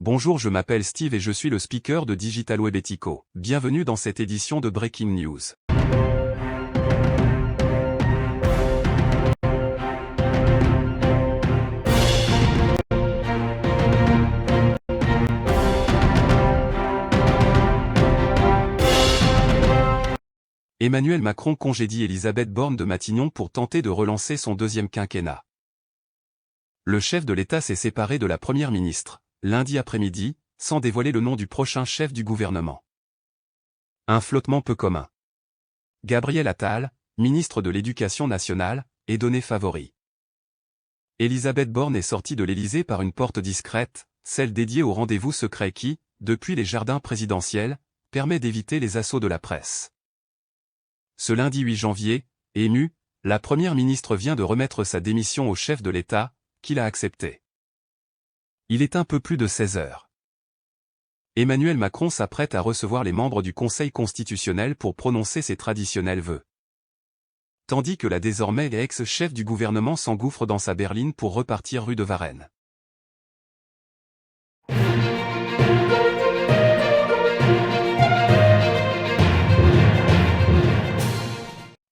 Bonjour, je m'appelle Steve et je suis le speaker de Digital Web Ethico. Bienvenue dans cette édition de Breaking News. Emmanuel Macron congédie Elisabeth Borne de Matignon pour tenter de relancer son deuxième quinquennat. Le chef de l'État s'est séparé de la Première ministre, lundi après-midi, sans dévoiler le nom du prochain chef du gouvernement. Un flottement peu commun. Gabriel Attal, ministre de l'Éducation nationale, est donné favori. Elisabeth Borne est sortie de l'Élysée par une porte discrète, celle dédiée au rendez-vous secret qui, depuis les jardins présidentiels, permet d'éviter les assauts de la presse. Ce lundi 8 janvier, émue, la Première ministre vient de remettre sa démission au chef de l'État, qui l'a acceptée. Il est un peu plus de 16 heures. Emmanuel Macron s'apprête à recevoir les membres du Conseil constitutionnel pour prononcer ses traditionnels vœux. Tandis que la désormais ex-chef du gouvernement s'engouffre dans sa berline pour repartir rue de Varennes.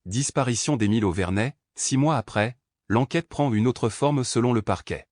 Disparition d'Émile Auvernais, 6 mois après, l'enquête prend une autre forme selon le parquet.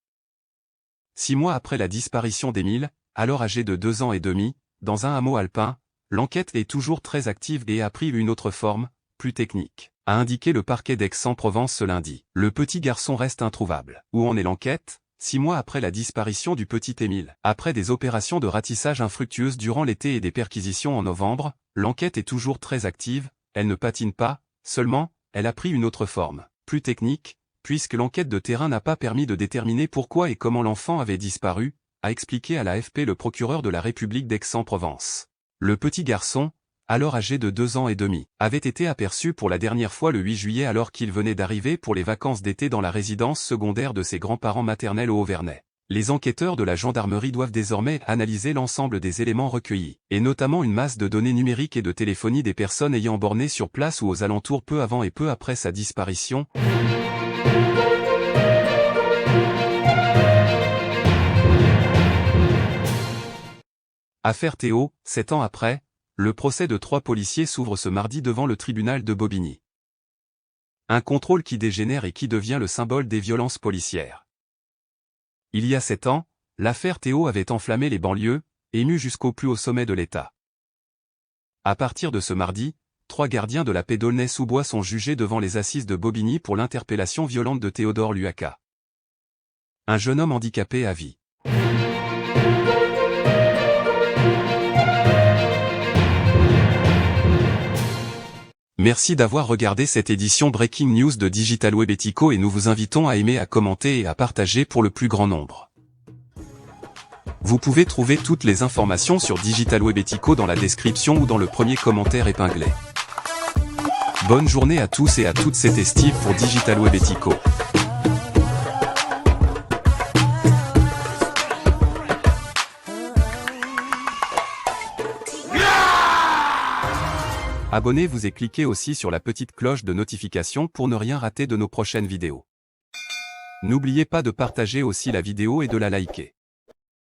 6 mois après la disparition d'Émile, alors âgé de 2 ans et demi, dans un hameau alpin, l'enquête est toujours très active et a pris une autre forme, plus technique, a indiqué le parquet d'Aix-en-Provence ce lundi. Le petit garçon reste introuvable. Où en est l'enquête ? 6 mois après la disparition du petit Émile. Après des opérations de ratissage infructueuses durant l'été et des perquisitions en novembre, l'enquête est toujours très active, elle ne patine pas. Seulement, elle a pris une autre forme, plus technique, puisque l'enquête de terrain n'a pas permis de déterminer pourquoi et comment l'enfant avait disparu, a expliqué à l'AFP le procureur de la République d'Aix-en-Provence. Le petit garçon, alors âgé de 2 ans et demi, avait été aperçu pour la dernière fois le 8 juillet alors qu'il venait d'arriver pour les vacances d'été dans la résidence secondaire de ses grands-parents maternels au Auvernais. Les enquêteurs de la gendarmerie doivent désormais analyser l'ensemble des éléments recueillis, et notamment une masse de données numériques et de téléphonie des personnes ayant borné sur place ou aux alentours peu avant et peu après sa disparition. Affaire Théo, 7 ans après, le procès de 3 policiers s'ouvre ce mardi devant le tribunal de Bobigny. Un contrôle qui dégénère et qui devient le symbole des violences policières. Il y a 7 ans, l'affaire Théo avait enflammé les banlieues, ému jusqu'au plus haut sommet de l'État. À partir de ce mardi, 3 gardiens de la paix d'Aulnay-sous-Bois sont jugés devant les assises de Bobigny pour l'interpellation violente de Théodore Luaka. Un jeune homme handicapé à vie. Merci d'avoir regardé cette édition Breaking News de Digital Web Ethico et nous vous invitons à aimer, à commenter et à partager pour le plus grand nombre. Vous pouvez trouver toutes les informations sur Digital Web Ethico dans la description ou dans le premier commentaire épinglé. Bonne journée à tous et à toutes, c'était Steve pour Digital Web Ethico. Abonnez-vous et cliquez aussi sur la petite cloche de notification pour ne rien rater de nos prochaines vidéos. N'oubliez pas de partager aussi la vidéo et de la liker.